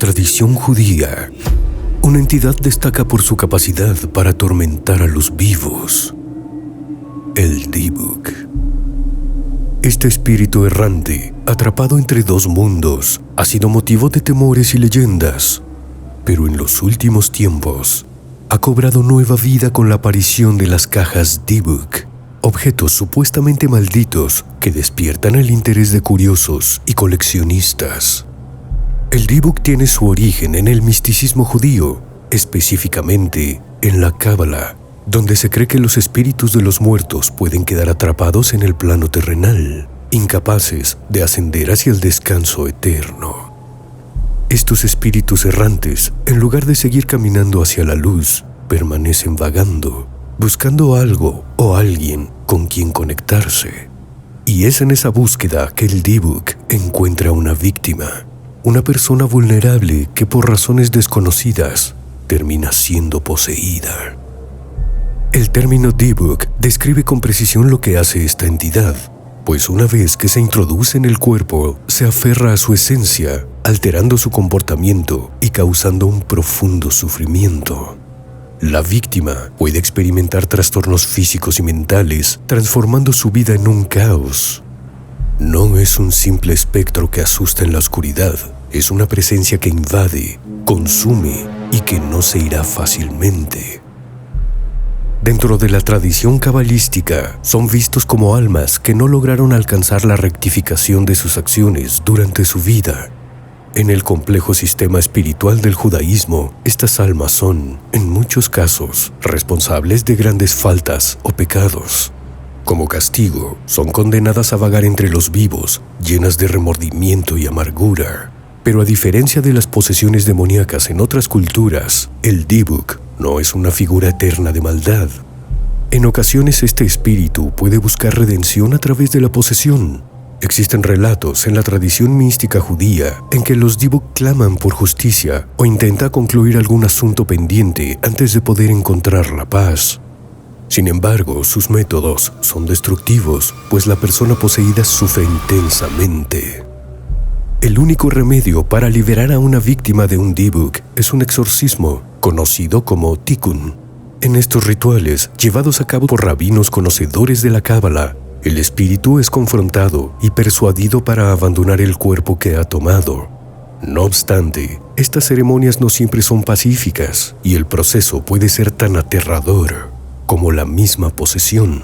tradición judía, una entidad destaca por su capacidad para atormentar a los vivos: el Dybbuk. Este espíritu errante, atrapado entre dos mundos, ha sido motivo de temores y leyendas, pero en los últimos tiempos ha cobrado nueva vida con la aparición de las cajas Dybbuk, objetos supuestamente malditos que despiertan el interés de curiosos y coleccionistas. El Dybbuk tiene su origen en el misticismo judío, específicamente en la Cábala, donde se cree que los espíritus de los muertos pueden quedar atrapados en el plano terrenal, incapaces de ascender hacia el descanso eterno. Estos espíritus errantes, en lugar de seguir caminando hacia la luz, permanecen vagando, buscando algo o alguien con quien conectarse. Y es en esa búsqueda que el Dybbuk encuentra una víctima, una persona vulnerable que por razones desconocidas termina siendo poseída. El término Dybbuk describe con precisión lo que hace esta entidad, pues una vez que se introduce en el cuerpo, se aferra a su esencia, alterando su comportamiento y causando un profundo sufrimiento. La víctima puede experimentar trastornos físicos y mentales, transformando su vida en un caos. No es un simple espectro que asusta en la oscuridad, es una presencia que invade, consume y que no se irá fácilmente. Dentro de la tradición cabalística, son vistos como almas que no lograron alcanzar la rectificación de sus acciones durante su vida. En el complejo sistema espiritual del judaísmo, estas almas son, en muchos casos, responsables de grandes faltas o pecados. Como castigo, son condenadas a vagar entre los vivos, llenas de remordimiento y amargura. Pero a diferencia de las posesiones demoníacas en otras culturas, el Dybbuk no es una figura eterna de maldad. En ocasiones este espíritu puede buscar redención a través de la posesión. Existen relatos en la tradición mística judía en que los Dybbuk claman por justicia o intentan concluir algún asunto pendiente antes de poder encontrar la paz. Sin embargo, sus métodos son destructivos, pues la persona poseída sufre intensamente. El único remedio para liberar a una víctima de un Dybbuk es un exorcismo, conocido como tikkun. En estos rituales, llevados a cabo por rabinos conocedores de la Cábala, el espíritu es confrontado y persuadido para abandonar el cuerpo que ha tomado. No obstante, estas ceremonias no siempre son pacíficas y el proceso puede ser tan aterrador como la misma posesión.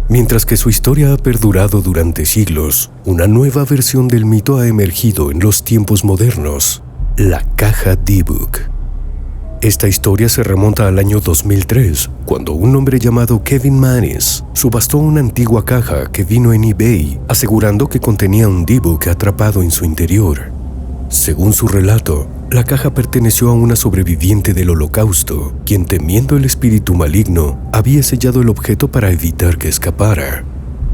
Mientras que su historia ha perdurado durante siglos, una nueva versión del mito ha emergido en los tiempos modernos: la caja Dybbuk. Esta historia se remonta al año 2003, cuando un hombre llamado Kevin Mannis subastó una antigua caja que vino en eBay, asegurando que contenía un Dybbuk atrapado en su interior. Según su relato, la caja perteneció a una sobreviviente del Holocausto, quien, temiendo el espíritu maligno, había sellado el objeto para evitar que escapara.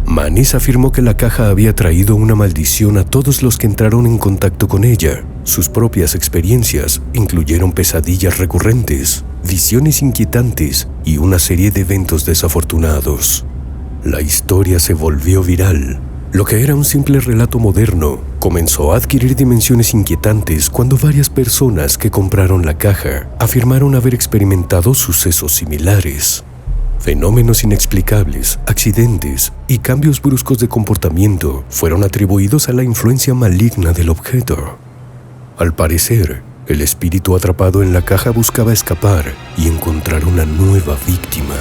Mannis afirmó que la caja había traído una maldición a todos los que entraron en contacto con ella. Sus propias experiencias incluyeron pesadillas recurrentes, visiones inquietantes y una serie de eventos desafortunados. La historia se volvió viral. Lo que era un simple relato moderno comenzó a adquirir dimensiones inquietantes cuando varias personas que compraron la caja afirmaron haber experimentado sucesos similares. Fenómenos inexplicables, accidentes y cambios bruscos de comportamiento fueron atribuidos a la influencia maligna del objeto. Al parecer, el espíritu atrapado en la caja buscaba escapar y encontrar una nueva víctima.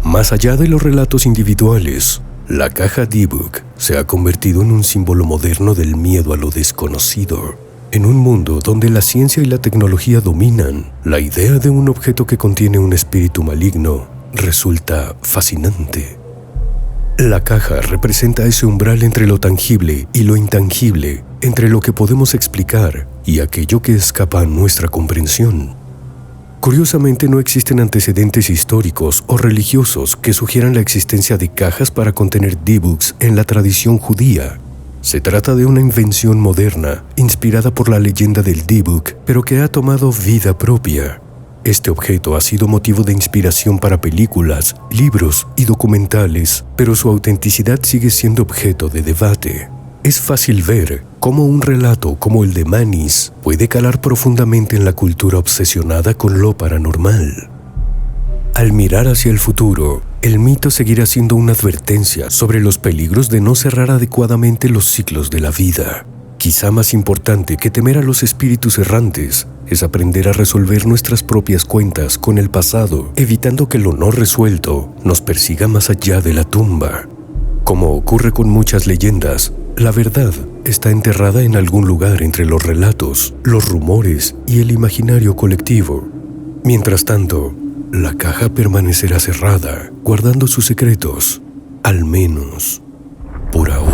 Más allá de los relatos individuales, la caja Dybbuk se ha convertido en un símbolo moderno del miedo a lo desconocido. En un mundo donde la ciencia y la tecnología dominan, la idea de un objeto que contiene un espíritu maligno resulta fascinante. La caja representa ese umbral entre lo tangible y lo intangible, entre lo que podemos explicar y aquello que escapa a nuestra comprensión. Curiosamente, no existen antecedentes históricos o religiosos que sugieran la existencia de cajas para contener Dybbuks en la tradición judía. Se trata de una invención moderna, inspirada por la leyenda del Dybbuk, pero que ha tomado vida propia. Este objeto ha sido motivo de inspiración para películas, libros y documentales, pero su autenticidad sigue siendo objeto de debate. Es fácil ver cómo un relato como el de Mannis puede calar profundamente en la cultura obsesionada con lo paranormal. Al mirar hacia el futuro, el mito seguirá siendo una advertencia sobre los peligros de no cerrar adecuadamente los ciclos de la vida. Quizá más importante que temer a los espíritus errantes es aprender a resolver nuestras propias cuentas con el pasado, evitando que lo no resuelto nos persiga más allá de la tumba. Como ocurre con muchas leyendas, la verdad está enterrada en algún lugar entre los relatos, los rumores y el imaginario colectivo. Mientras tanto, la caja permanecerá cerrada, guardando sus secretos, al menos por ahora.